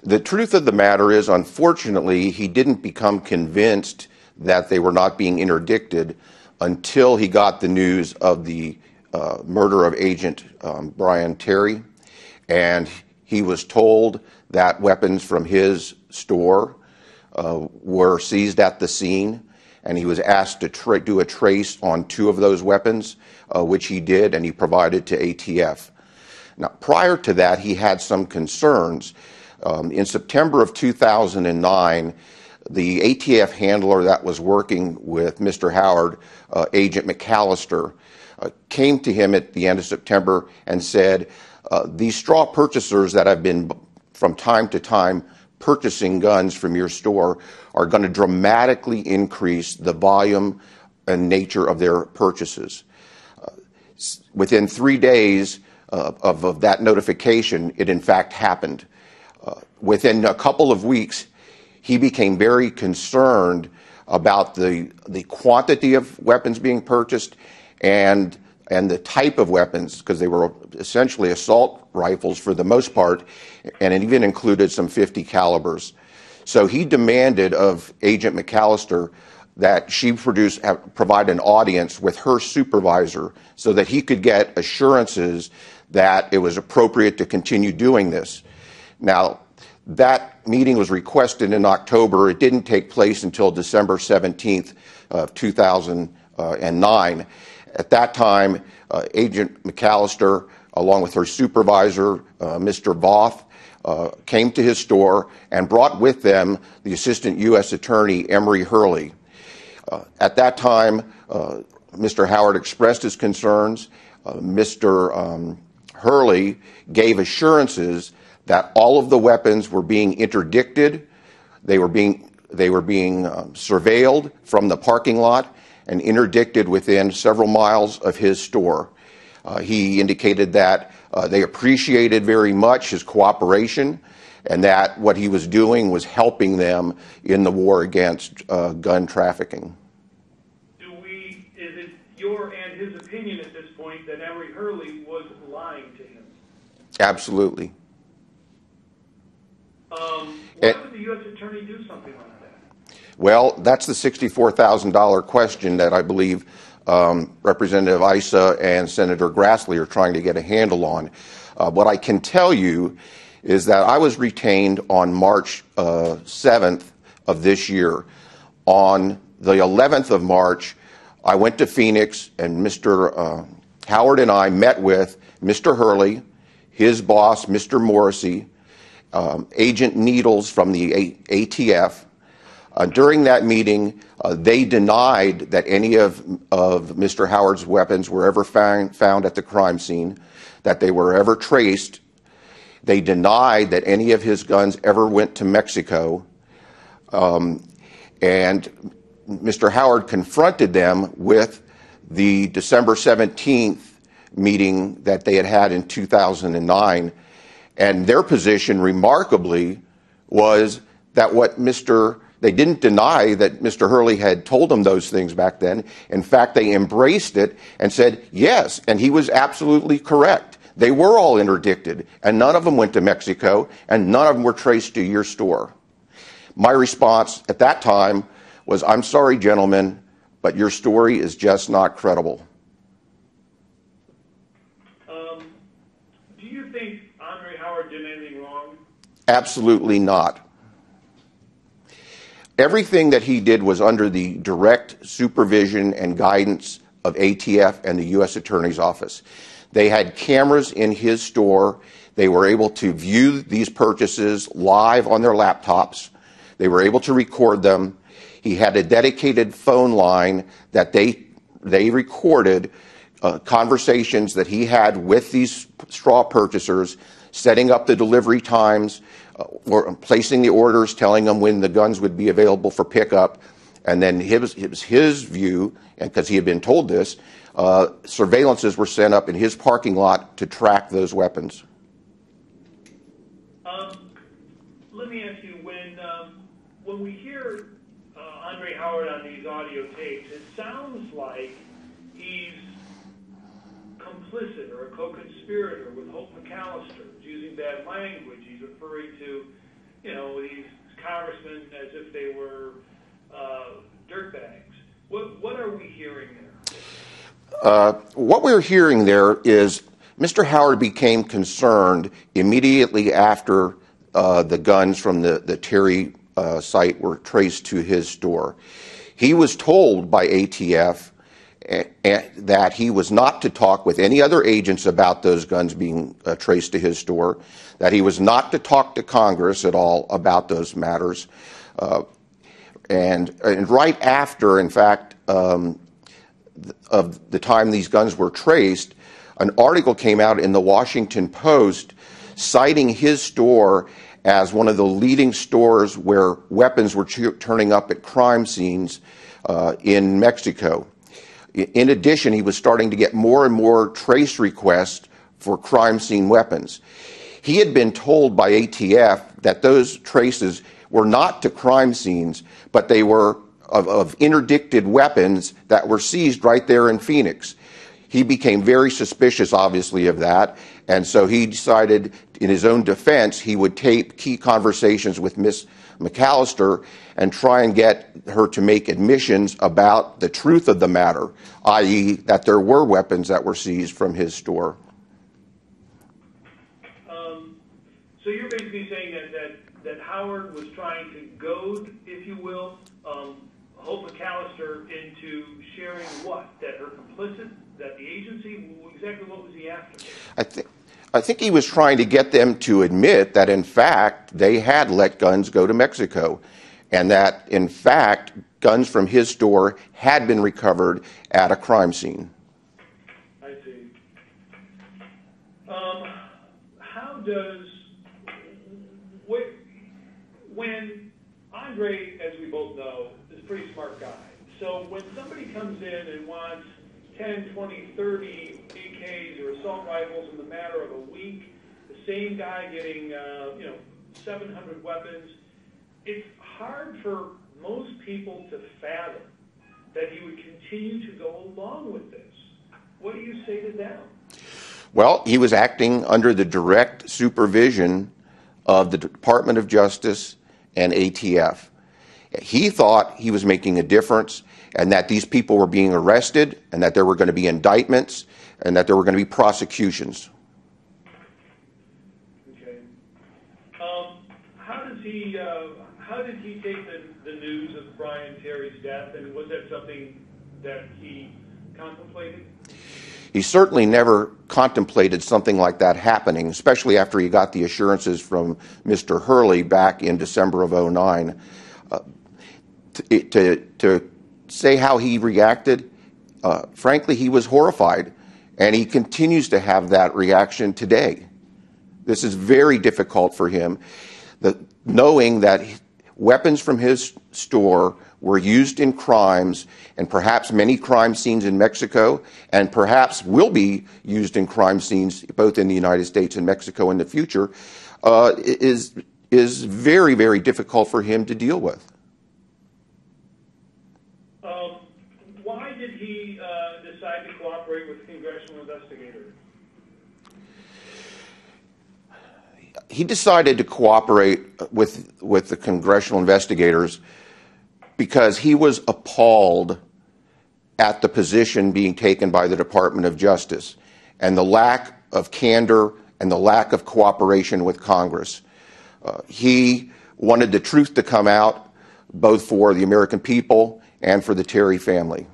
The truth of the matter is, unfortunately, he didn't become convinced that they were not being interdicted until he got the news of the murder of Agent Brian Terry, and he was told that weapons from his store were seized at the scene, and he was asked to do a trace on 2 of those weapons, which he did, and he provided to ATF. Now, prior to that, he had some concerns. In September of 2009, the ATF handler that was working with Mr. Howard, Agent McAllister, came to him at the end of September and said, these straw purchasers that have been from time to time purchasing guns from your store are going to dramatically increase the volume and nature of their purchases. Within 3 days of that notification, it in fact happened. Within a couple of weeks, he became very concerned about the quantity of weapons being purchased and the type of weapons, because they were essentially assault rifles for the most part, and it even included some .50 calibers. So he demanded of Agent McAllister that she provide an audience with her supervisor so that he could get assurances that it was appropriate to continue doing this. Now, that meeting was requested in October. It didn't take place until December 17th of 2009. At that time, Agent McAllister, along with her supervisor, Mr. Voth, came to his store and brought with them the Assistant U.S. Attorney, Emery Hurley. At that time, Mr. Howard expressed his concerns. Mr. Hurley gave assurances that all of the weapons were being interdicted, they were being surveilled from the parking lot and interdicted within several miles of his store. He indicated that they appreciated very much his cooperation and that what he was doing was helping them in the war against gun trafficking. Is it your and his opinion at this point that Emery Hurley was lying to him? Absolutely. Why would the U.S. Attorney do something like that? Well, that's the $64,000 question that I believe Representative Issa and Senator Grassley are trying to get a handle on. What I can tell you is that I was retained on March 7th of this year. On the 11th of March, I went to Phoenix, and Mr. Howard and I met with Mr. Hurley, his boss, Mr. Morrissey, Agent Needles from the ATF. During that meeting, they denied that any of Mr. Howard's weapons were ever found at the crime scene, that they were ever traced. They denied that any of his guns ever went to Mexico. And Mr. Howard confronted them with the December 17th meeting that they had had in 2009. And their position, remarkably, was that they didn't deny that Mr. Hurley had told them those things back then. In fact, they embraced it and said, yes, and he was absolutely correct. They were all interdicted, and none of them went to Mexico, and none of them were traced to your store. My response at that time was, I'm sorry, gentlemen, but your story is just not credible. Do you think Andre Howard did anything wrong? Absolutely not. Everything that he did was under the direct supervision and guidance of ATF and the U.S. Attorney's Office. They had cameras in his store. They were able to view these purchases live on their laptops. They were able to record them. He had a dedicated phone line that they recorded conversations that he had with these straw purchasers, setting up the delivery times, or placing the orders, telling them when the guns would be available for pickup. And then it was his view, and because he had been told this, surveillances were sent up in his parking lot to track those weapons. Let me ask you, when we hear Andre Howard on these audio tapes, it sounds like he's complicit or a co-conspirator with Hope McAllister. He's using bad language. He's referring to congressmen as if they were dirtbags. What are we hearing there? What we're hearing there is Mr. Howard became concerned immediately after the guns from the Terry site were traced to his store. He was told by ATF that he was not to talk with any other agents about those guns being traced to his store, that he was not to talk to Congress at all about those matters. And right after, in fact, of the time these guns were traced, an article came out in the Washington Post citing his store as one of the leading stores where weapons were turning up at crime scenes in Mexico. In addition, he was starting to get more and more trace requests for crime scene weapons. He had been told by ATF that those traces were not to crime scenes, but they were of interdicted weapons that were seized right there in Phoenix. He became very suspicious, obviously, of that, and so he decided, in his own defense, he would tape key conversations with Miss McAllister and try and get her to make admissions about the truth of the matter, i.e., that there were weapons that were seized from his store. So you're basically saying that Howard was trying to goad, if you will, Hope McAllister into sharing what? That her complicit? That the agency? Exactly what was he after? I think he was trying to get them to admit that, in fact, they had let guns go to Mexico, and that, in fact, guns from his store had been recovered at a crime scene. I see. How does... When Andre, as we both know, is a pretty smart guy, so when somebody comes in and wants 10, 20, 30 AKs or assault rifles in the matter of a week, the same guy getting 700 weapons, it's hard for most people to fathom that he would continue to go along with this. What do you say to them? Well, he was acting under the direct supervision of the Department of Justice and ATF. He thought he was making a difference, and that these people were being arrested, and that there were going to be indictments, and that there were going to be prosecutions. Okay. How did he take the news of Brian Terry's death, and was that something that he contemplated? He certainly never contemplated something like that happening, especially after he got the assurances from Mr. Hurley back in December of '09. To say how he reacted, frankly, he was horrified, and he continues to have that reaction today. This is very difficult for him, knowing that weapons from his store were used in crimes, and perhaps many crime scenes in Mexico, and perhaps will be used in crime scenes both in the United States and Mexico in the future, is very, very difficult for him to deal with. Why did he decide to cooperate with congressional investigators? He decided to cooperate with the congressional investigators because he was appalled at the position being taken by the Department of Justice and the lack of candor and the lack of cooperation with Congress. He wanted the truth to come out, both for the American people and for the Terry family.